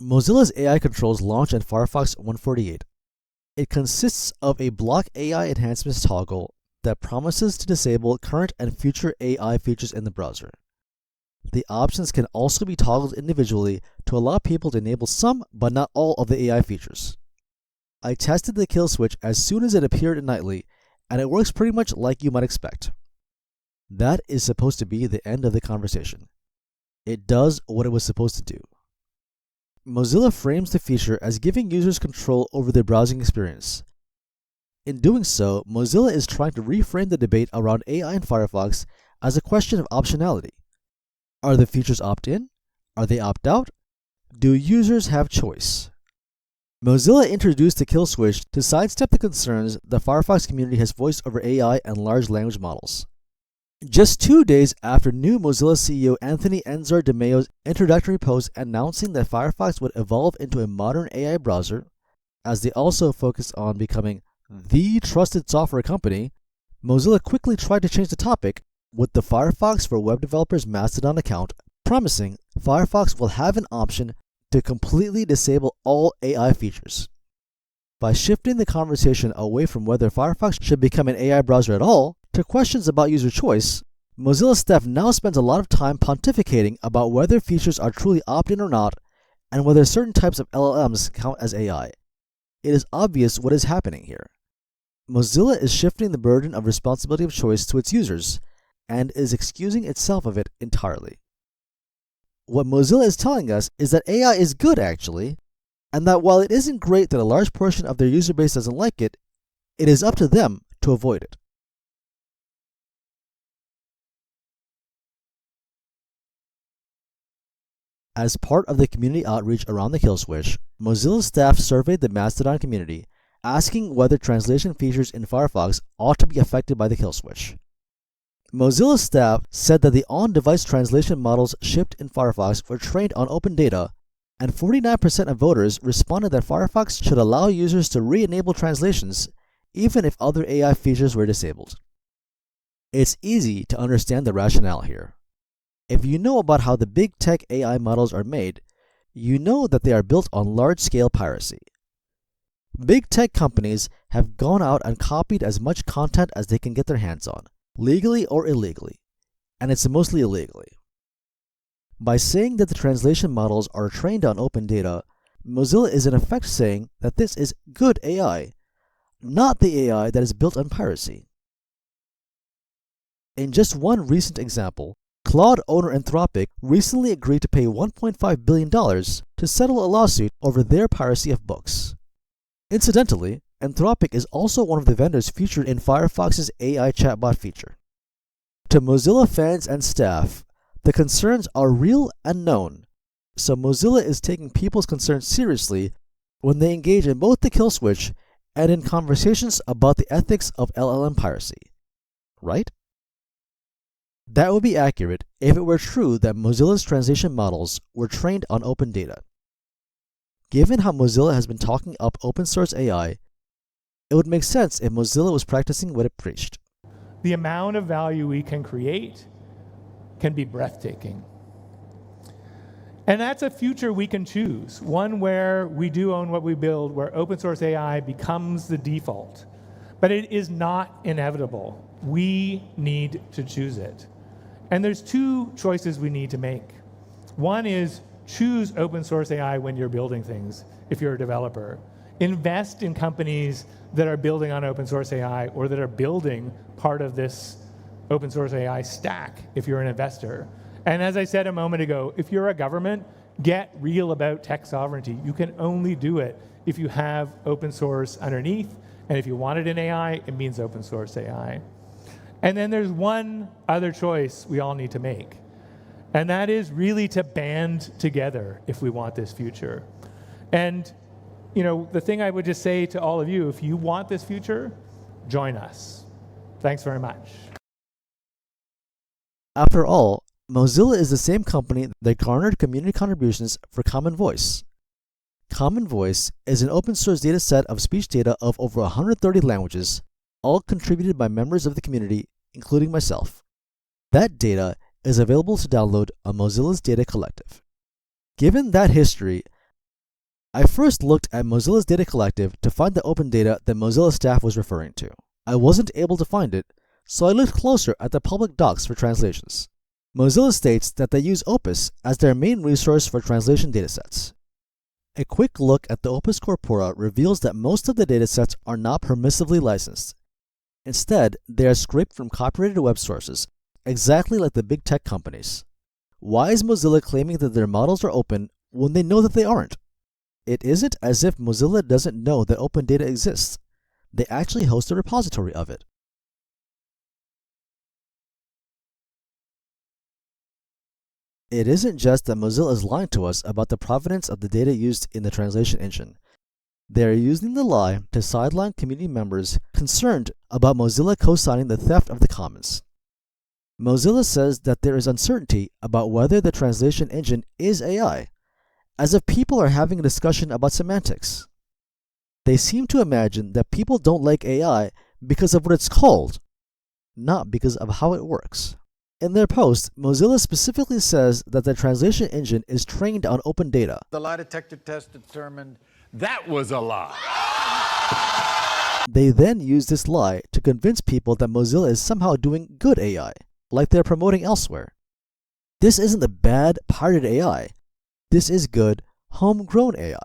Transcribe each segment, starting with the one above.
Mozilla's AI controls launched in Firefox 148. It consists of a block AI enhancements toggle that promises to disable current and future AI features in the browser. The options can also be toggled individually to allow people to enable some but not all of the AI features. I tested the kill switch as soon as it appeared nightly, and it works pretty much like you might expect. That is supposed to be the end of the conversation. It does what it was supposed to do. Mozilla frames the feature as giving users control over their browsing experience. In doing so, Mozilla is trying to reframe the debate around AI in Firefox as a question of optionality. Are the features opt-in? Are they opt-out? Do users have choice? Mozilla introduced the kill switch to sidestep the concerns the Firefox community has voiced over AI and large language models. Just 2 days after new Mozilla CEO Anthony Enzar de Mello's introductory post announcing that Firefox would evolve into a modern AI browser, as they also focused on becoming the trusted software company, Mozilla quickly tried to change the topic with the Firefox for Web Developers Mastodon account, promising Firefox will have an option to completely disable all AI features. By shifting the conversation away from whether Firefox should become an AI browser at all to questions about user choice, Mozilla staff now spends a lot of time pontificating about whether features are truly opt-in or not, and whether certain types of LLMs count as AI. It is obvious what is happening here. Mozilla is shifting the burden of responsibility of choice to its users, and is excusing itself of it entirely. What Mozilla is telling us is that AI is good actually, and that while it isn't great that a large portion of their user base doesn't like it, it is up to them to avoid it. As part of the community outreach around the kill switch, Mozilla staff surveyed the Mastodon community, asking whether translation features in Firefox ought to be affected by the kill switch. Mozilla staff said that the on-device translation models shipped in Firefox were trained on open data, and 49% of voters responded that Firefox should allow users to re-enable translations even if other AI features were disabled. It's easy to understand the rationale here. If you know about how the big tech AI models are made, you know that they are built on large-scale piracy. Big tech companies have gone out and copied as much content as they can get their hands on, legally or illegally, and it's mostly illegally. By saying that the translation models are trained on open data, Mozilla is in effect saying that this is good AI, not the AI that is built on piracy. In just one recent example, Claude owner Anthropic recently agreed to pay $1.5 billion to settle a lawsuit over their piracy of books. Incidentally, Anthropic is also one of the vendors featured in Firefox's AI chatbot feature. To Mozilla fans and staff, the concerns are real and known, so Mozilla is taking people's concerns seriously when they engage in both the kill switch and in conversations about the ethics of LLM piracy. Right? That would be accurate if it were true that Mozilla's translation models were trained on open data. Given how Mozilla has been talking up open source AI, it would make sense if Mozilla was practicing what it preached. The amount of value we can create can be breathtaking. And that's a future we can choose, one where we do own what we build, where open source AI becomes the default. But it is not inevitable. We need to choose it. And there's two choices we need to make. One is choose open source AI when you're building things, if you're a developer. Invest in companies that are building on open source AI or that are building part of this open source AI stack if you're an investor. And as I said a moment ago, if you're a government, get real about tech sovereignty. You can only do it if you have open source underneath. And if you want it in AI, it means open source AI. And then there's one other choice we all need to make. And that is really to band together if we want this future. And the thing I would just say to all of you, if you want this future, join us. Thanks very much. After all, Mozilla is the same company that garnered community contributions for Common Voice. Common Voice is an open source data set of speech data of over 130 languages, all contributed by members of the community, including myself. That data is available to download on Mozilla's Data Collective. Given that history, I first looked at Mozilla's data collective to find the open data that Mozilla staff was referring to. I wasn't able to find it, so I looked closer at the public docs for translations. Mozilla states that they use Opus as their main resource for translation datasets. A quick look at the Opus corpora reveals that most of the datasets are not permissively licensed. Instead, they are scraped from copyrighted web sources, exactly like the big tech companies. Why is Mozilla claiming that their models are open when they know that they aren't? It isn't as if Mozilla doesn't know that open data exists. They actually host a repository of it. It isn't just that Mozilla is lying to us about the provenance of the data used in the translation engine. They are using the lie to sideline community members concerned about Mozilla co-signing the theft of the commons. Mozilla says that there is uncertainty about whether the translation engine is AI, as if people are having a discussion about semantics. They seem to imagine that people don't like AI because of what it's called, not because of how it works. In their post, Mozilla specifically says that the translation engine is trained on open data. The lie detector test determined that was a lie. They then use this lie to convince people that Mozilla is somehow doing good AI, like they're promoting elsewhere. This isn't the bad, pirated AI. This is good, homegrown AI.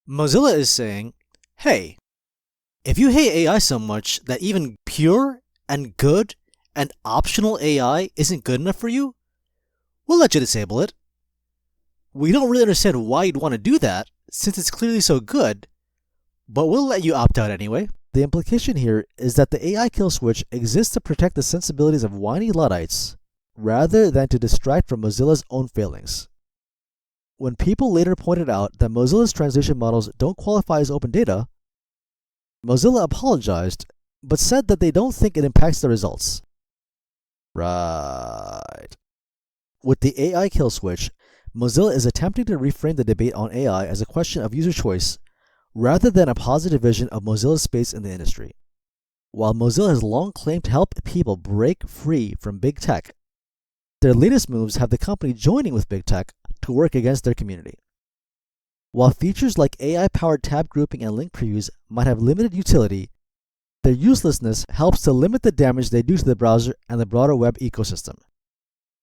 Mozilla is saying, hey, if you hate AI so much that even pure and good and optional AI isn't good enough for you, we'll let you disable it. We don't really understand why you'd want to do that, since it's clearly so good, but we'll let you opt out anyway. The implication here is that the AI kill switch exists to protect the sensibilities of whiny Luddites, rather than to distract from Mozilla's own failings. When people later pointed out that Mozilla's translation models don't qualify as open data, Mozilla apologized, but said that they don't think it impacts the results. Right. With the AI kill switch, Mozilla is attempting to reframe the debate on AI as a question of user choice, rather than a positive vision of Mozilla's space in the industry. While Mozilla has long claimed to help people break free from big tech, their latest moves have the company joining with big tech to work against their community. While features like AI-powered tab grouping and link previews might have limited utility, their uselessness helps to limit the damage they do to the browser and the broader web ecosystem.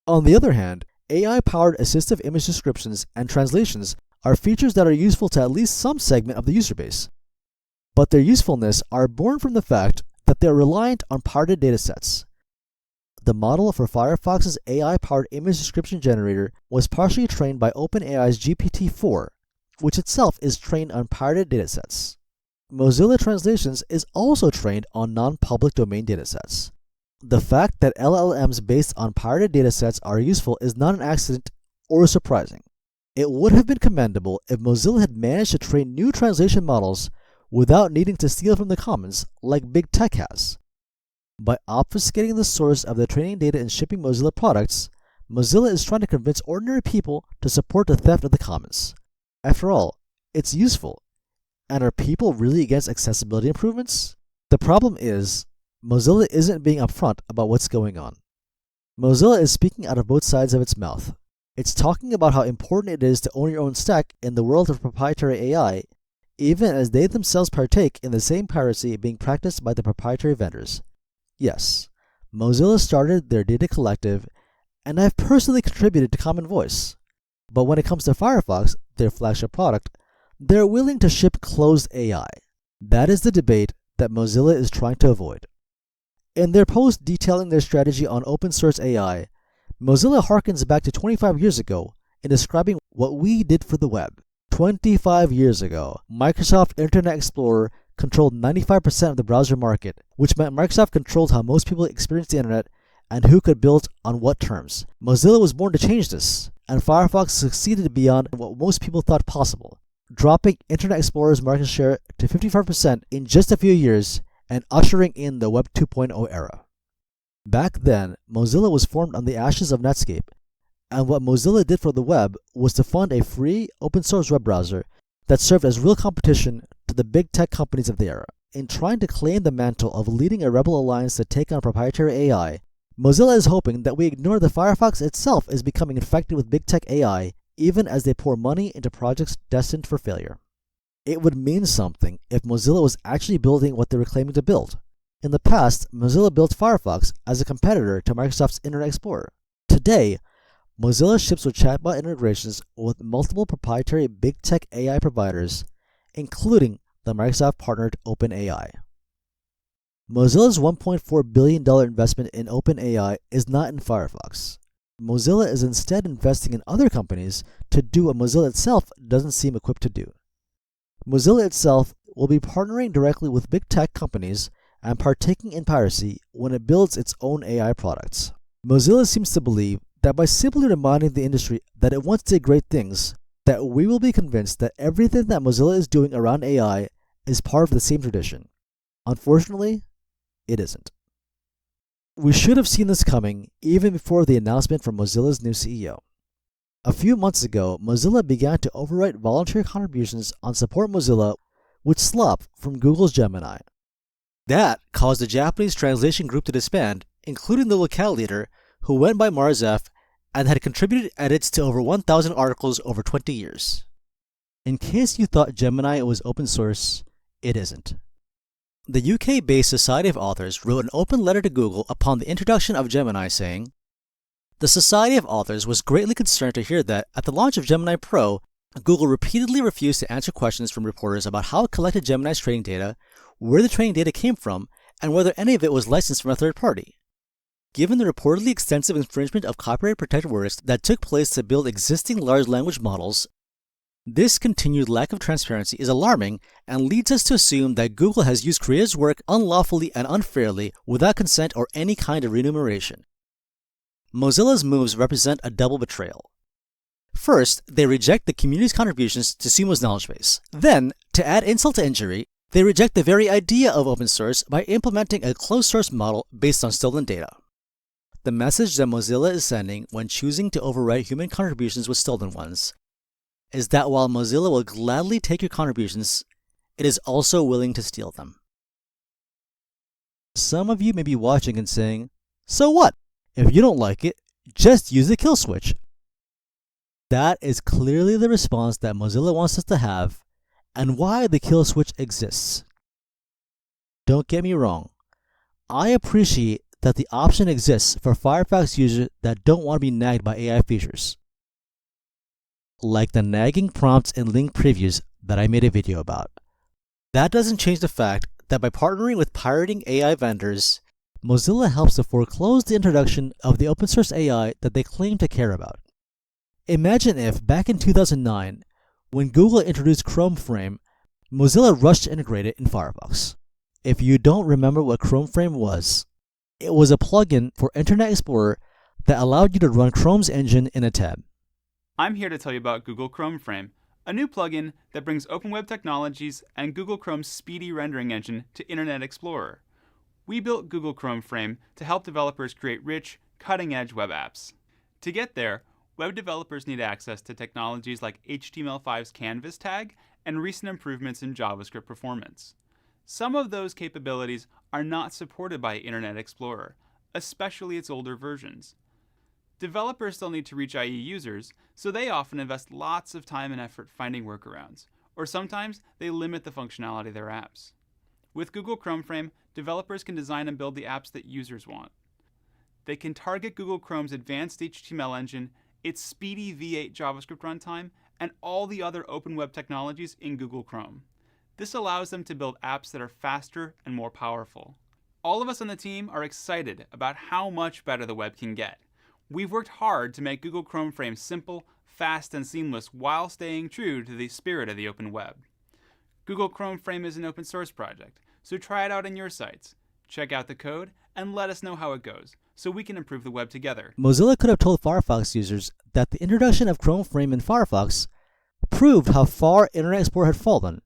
On the other hand, AI-powered assistive image descriptions and translations are features that are useful to at least some segment of the user base. But their usefulness are born from the fact that they are reliant on pirated datasets. The model for Firefox's AI-powered image description generator was partially trained by OpenAI's GPT-4, which itself is trained on pirated datasets. Mozilla Translations is also trained on non-public domain datasets. The fact that LLMs based on pirated datasets are useful is not an accident or surprising. It would have been commendable if Mozilla had managed to train new translation models without needing to steal from the commons like big tech has. By obfuscating the source of the training data and shipping Mozilla products, Mozilla is trying to convince ordinary people to support the theft of the commons. After all, it's useful. And are people really against accessibility improvements? The problem is, Mozilla isn't being upfront about what's going on. Mozilla is speaking out of both sides of its mouth. It's talking about how important it is to own your own stack in the world of proprietary AI, even as they themselves partake in the same piracy being practiced by the proprietary vendors. Yes, Mozilla started their data collective, and I've personally contributed to Common Voice. But when it comes to Firefox, their flagship product, they're willing to ship closed AI. That is the debate that Mozilla is trying to avoid. In their post detailing their strategy on open source AI, Mozilla harkens back to 25 years ago in describing what we did for the web. 25 years ago, Microsoft Internet Explorer controlled 95% of the browser market, which meant Microsoft controlled how most people experienced the internet and who could build on what terms. Mozilla was born to change this, and Firefox succeeded beyond what most people thought possible, dropping Internet Explorer's market share to 55% in just a few years and ushering in the Web 2.0 era. Back then, Mozilla was formed on the ashes of Netscape, and what Mozilla did for the web was to fund a free, open-source web browser that served as real competition to the big tech companies of the era. In trying to claim the mantle of leading a rebel alliance to take on proprietary AI, Mozilla is hoping that we ignore that Firefox itself is becoming infected with big tech AI, even as they pour money into projects destined for failure. It would mean something if Mozilla was actually building what they were claiming to build. In the past, Mozilla built Firefox as a competitor to Microsoft's Internet Explorer. Today, Mozilla ships with chatbot integrations with multiple proprietary big tech AI providers, including the Microsoft-partnered OpenAI. Mozilla's $1.4 billion investment in OpenAI is not in Firefox. Mozilla is instead investing in other companies to do what Mozilla itself doesn't seem equipped to do. Mozilla itself will be partnering directly with big tech companies and partaking in piracy when it builds its own AI products. Mozilla seems to believe that by simply reminding the industry that it wants to do great things, that we will be convinced that everything that Mozilla is doing around AI is part of the same tradition. Unfortunately, it isn't. We should have seen this coming even before the announcement from Mozilla's new CEO. A few months ago, Mozilla began to overwrite voluntary contributions on Support Mozilla with slop from Google's Gemini. That caused the Japanese translation group to disband, including the locale leader, who went by Marzef and had contributed edits to over 1,000 articles over 20 years. In case you thought Gemini was open source, it isn't. The UK-based Society of Authors wrote an open letter to Google upon the introduction of Gemini saying, "The Society of Authors was greatly concerned to hear that, at the launch of Gemini Pro, Google repeatedly refused to answer questions from reporters about how it collected Gemini's training data, where the training data came from, and whether any of it was licensed from a third party. Given the reportedly extensive infringement of copyright-protected works that took place to build existing large language models, this continued lack of transparency is alarming and leads us to assume that Google has used creators' work unlawfully and unfairly without consent or any kind of remuneration. Mozilla's moves represent a double betrayal. First, they reject the community's contributions to Sumo's knowledge base. Then, to add insult to injury, they reject the very idea of open source by implementing a closed source model based on stolen data. The message that Mozilla is sending when choosing to overwrite human contributions with stolen ones is that while Mozilla will gladly take your contributions, it is also willing to steal them. Some of you may be watching and saying, "So what? If you don't like it, just use the kill switch." That is clearly the response that Mozilla wants us to have, and why the kill switch exists. Don't get me wrong, I appreciate that the option exists for Firefox users that don't want to be nagged by AI features, like the nagging prompts and link previews that I made a video about. That doesn't change the fact that by partnering with pirating AI vendors, Mozilla helps to foreclose the introduction of the open source AI that they claim to care about. Imagine if, back in 2009, when Google introduced Chrome Frame, Mozilla rushed to integrate it in Firefox. If you don't remember what Chrome Frame was, it was a plugin for Internet Explorer that allowed you to run Chrome's engine in a tab. I'm here to tell you about Google Chrome Frame, a new plugin that brings open web technologies and Google Chrome's speedy rendering engine to Internet Explorer. We built Google Chrome Frame to help developers create rich, cutting-edge web apps. To get there, web developers need access to technologies like HTML5's Canvas tag and recent improvements in JavaScript performance. Some of those capabilities are not supported by Internet Explorer, especially its older versions. Developers still need to reach IE users, so they often invest lots of time and effort finding workarounds, or sometimes they limit the functionality of their apps. With Google Chrome Frame, developers can design and build the apps that users want. They can target Google Chrome's advanced HTML engine, its speedy V8 JavaScript runtime, and all the other open web technologies in Google Chrome. This allows them to build apps that are faster and more powerful. All of us on the team are excited about how much better the web can get. We've worked hard to make Google Chrome Frame simple, fast, and seamless while staying true to the spirit of the open web. Google Chrome Frame is an open source project, so try it out in your sites. Check out the code and let us know how it goes, so we can improve the web together. Mozilla could have told Firefox users that the introduction of Chrome Frame in Firefox proved how far Internet Explorer had fallen,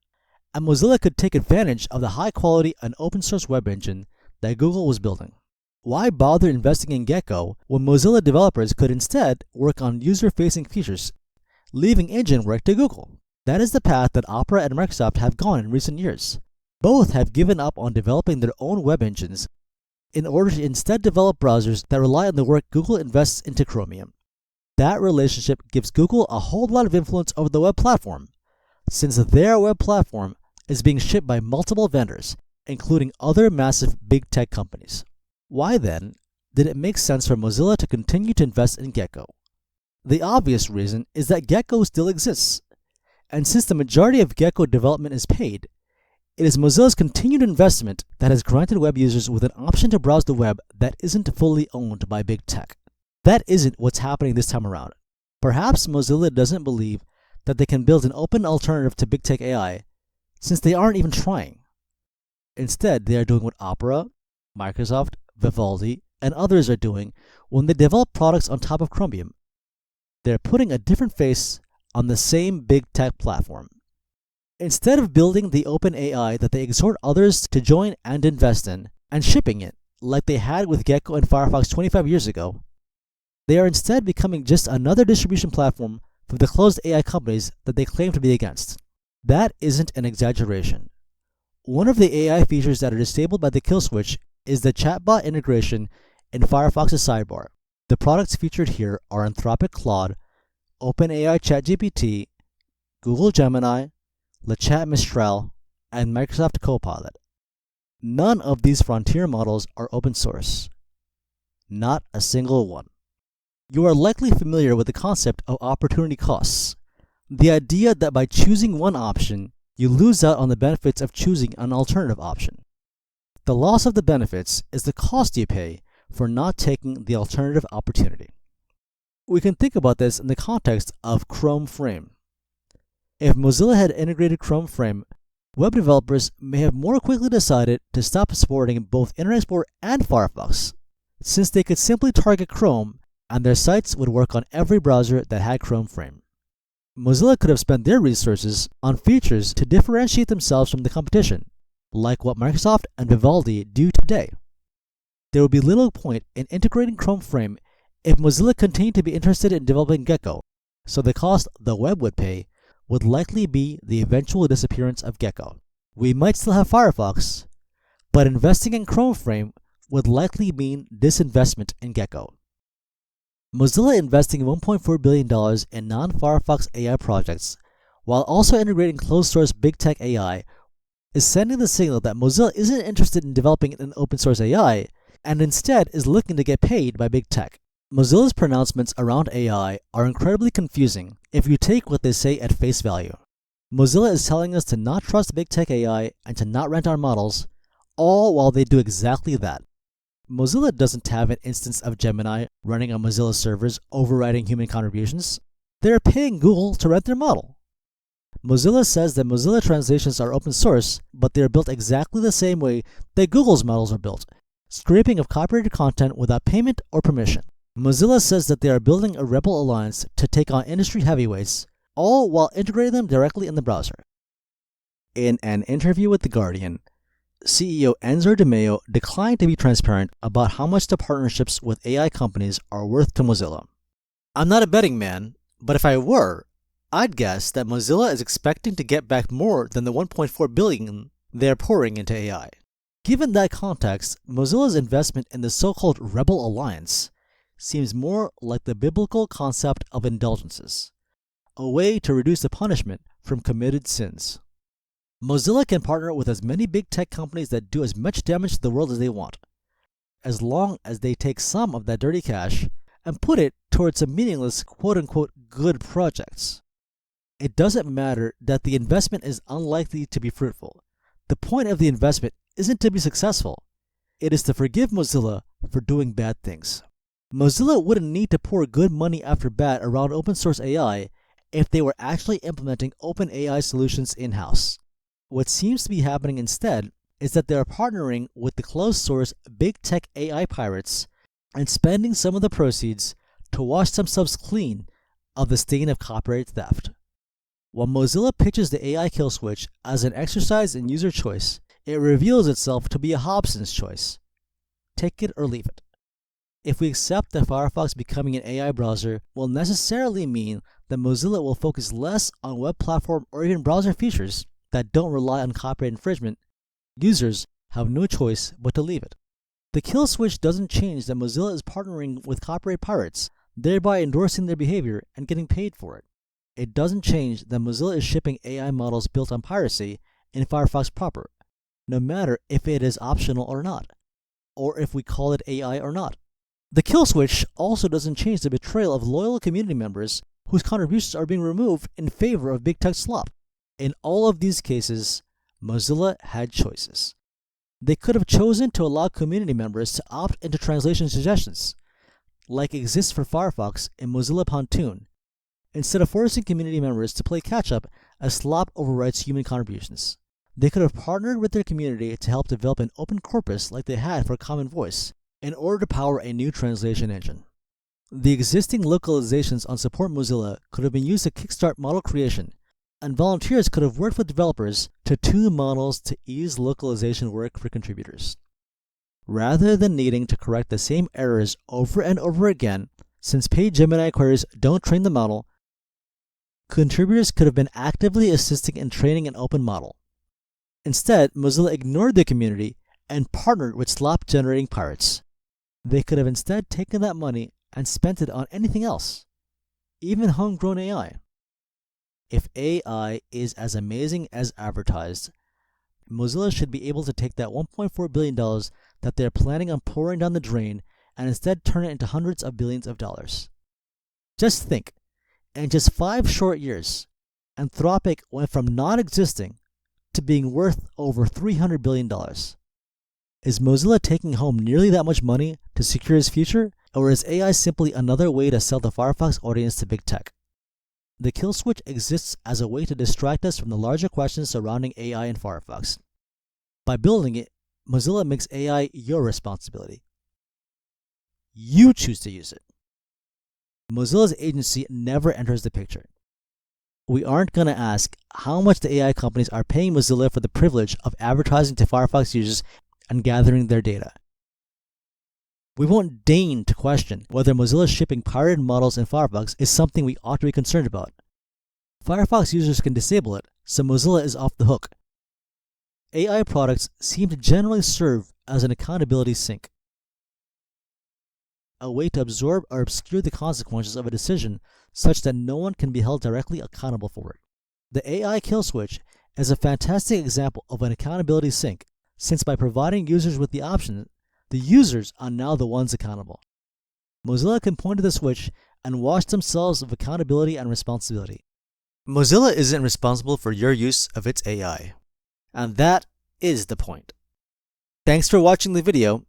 and Mozilla could take advantage of the high-quality and open-source web engine that Google was building. Why bother investing in Gecko when Mozilla developers could instead work on user-facing features, leaving engine work to Google? That is the path that Opera and Microsoft have gone in recent years. Both have given up on developing their own web engines in order to instead develop browsers that rely on the work Google invests into Chromium. That relationship gives Google a whole lot of influence over the web platform, since their web platform is being shipped by multiple vendors, including other massive big tech companies. Why then did it make sense for Mozilla to continue to invest in Gecko? The obvious reason is that Gecko still exists, and since the majority of Gecko development is paid, it is Mozilla's continued investment that has granted web users with an option to browse the web that isn't fully owned by big tech. That isn't what's happening this time around. Perhaps Mozilla doesn't believe that they can build an open alternative to big tech AI, since they aren't even trying. Instead, they are doing what Opera, Microsoft, Vivaldi, and others are doing when they develop products on top of Chromium. They're putting a different face on the same big tech platform. Instead of building the open AI that they exhort others to join and invest in, and shipping it like they had with Gecko and Firefox 25 years ago, they are instead becoming just another distribution platform for the closed AI companies that they claim to be against. That isn't an exaggeration. One of the AI features that are disabled by the kill switch is the chatbot integration in Firefox's sidebar. The products featured here are Anthropic Claude, OpenAI ChatGPT, Google Gemini, LeChat Mistral, and Microsoft Copilot. None of these frontier models are open source. Not a single one. You are likely familiar with the concept of opportunity costs, the idea that by choosing one option, you lose out on the benefits of choosing an alternative option. The loss of the benefits is the cost you pay for not taking the alternative opportunity. We can think about this in the context of Chrome Frame. If Mozilla had integrated Chrome Frame, web developers may have more quickly decided to stop supporting both Internet Explorer and Firefox, since they could simply target Chrome and their sites would work on every browser that had Chrome Frame. Mozilla could have spent their resources on features to differentiate themselves from the competition, like what Microsoft and Vivaldi do today. There would be little point in integrating Chrome Frame if Mozilla continued to be interested in developing Gecko, so the cost the web would pay would likely be the eventual disappearance of Gecko. We might still have Firefox, but investing in Chrome Frame would likely mean disinvestment in Gecko. Mozilla investing $1.4 billion in non-Firefox AI projects, while also integrating closed-source big tech AI, is sending the signal that Mozilla isn't interested in developing an open-source AI, and instead is looking to get paid by big tech. Mozilla's pronouncements around AI are incredibly confusing if you take what they say at face value. Mozilla is telling us to not trust big tech AI and to not rent our models, all while they do exactly that. Mozilla doesn't have an instance of Gemini running on Mozilla servers overriding human contributions. They're paying Google to rent their model. Mozilla says that Mozilla translations are open source, but they are built exactly the same way that Google's models are built, scraping of copyrighted content without payment or permission. Mozilla says that they are building a rebel alliance to take on industry heavyweights, all while integrating them directly in the browser. In an interview with The Guardian, CEO Enzo Di Maio declined to be transparent about how much the partnerships with AI companies are worth to Mozilla. I'm not a betting man, but if I were, I'd guess that Mozilla is expecting to get back more than the $1.4 billion they're pouring into AI. Given that context, Mozilla's investment in the so-called Rebel Alliance seems more like the biblical concept of indulgences, a way to reduce the punishment from committed sins. Mozilla can partner with as many big tech companies that do as much damage to the world as they want, as long as they take some of that dirty cash and put it towards some meaningless quote-unquote good projects. It doesn't matter that the investment is unlikely to be fruitful. The point of the investment isn't to be successful. It is to forgive Mozilla for doing bad things. Mozilla wouldn't need to pour good money after bad around open source AI if they were actually implementing open AI solutions in-house. What seems to be happening instead is that they are partnering with the closed source big tech AI pirates and spending some of the proceeds to wash themselves clean of the stain of copyright theft. While Mozilla pitches the AI kill switch as an exercise in user choice, it reveals itself to be a Hobson's choice. Take it or leave it. If we accept that Firefox becoming an AI browser will necessarily mean that Mozilla will focus less on web platform or even browser features that don't rely on copyright infringement, users have no choice but to leave it. The kill switch doesn't change that Mozilla is partnering with copyright pirates, thereby endorsing their behavior and getting paid for it. it doesn't change that Mozilla is shipping AI models built on piracy in Firefox proper, no matter if it is optional or not, or if we call it AI or not. The kill switch also doesn't change the betrayal of loyal community members whose contributions are being removed in favor of big tech slop. In all of these cases, Mozilla had choices. They could have chosen to allow community members to opt into translation suggestions, like exists for Firefox in Mozilla Pontoon, instead of forcing community members to play catch-up as slop overwrites human contributions. They could have partnered with their community to help develop an open corpus like they had for Common Voice in order to power a new translation engine. The existing localizations on Support Mozilla could have been used to kickstart model creation, and volunteers could have worked with developers to tune models to ease localization work for contributors. Rather than needing to correct the same errors over and over again, since paid Gemini queries don't train the model, contributors could have been actively assisting in training an open model. Instead, Mozilla ignored the community and partnered with slop-generating pirates. They could have instead taken that money and spent it on anything else, even homegrown AI. If AI is as amazing as advertised, Mozilla should be able to take that $1.4 billion that they're planning on pouring down the drain and instead turn it into hundreds of billions of dollars. Just think, in just 5 short years, Anthropic went from non-existing to being worth over $300 billion. Is Mozilla taking home nearly that much money to secure its future, or is AI simply another way to sell the Firefox audience to big tech? The kill switch exists as a way to distract us from the larger questions surrounding AI in Firefox. By building it, Mozilla makes AI your responsibility. You choose to use it. Mozilla's agency never enters the picture. We aren't going to ask how much the AI companies are paying Mozilla for the privilege of advertising to Firefox users and gathering their data. We won't deign to question whether Mozilla shipping pirated models in Firefox is something we ought to be concerned about. Firefox users can disable it, so Mozilla is off the hook. AI products seem to generally serve as an accountability sink, a way to absorb or obscure the consequences of a decision such that no one can be held directly accountable for it. The AI kill switch is a fantastic example of an accountability sink, since by providing users with the option, the users are now the ones accountable. Mozilla can point to the switch and wash themselves of accountability and responsibility. Mozilla isn't responsible for your use of its AI. And that is the point. Thanks for watching the video.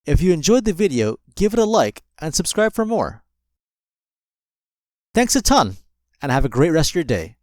If you enjoyed the video, give it a like and subscribe for more. Thanks a ton, and have a great rest of your day.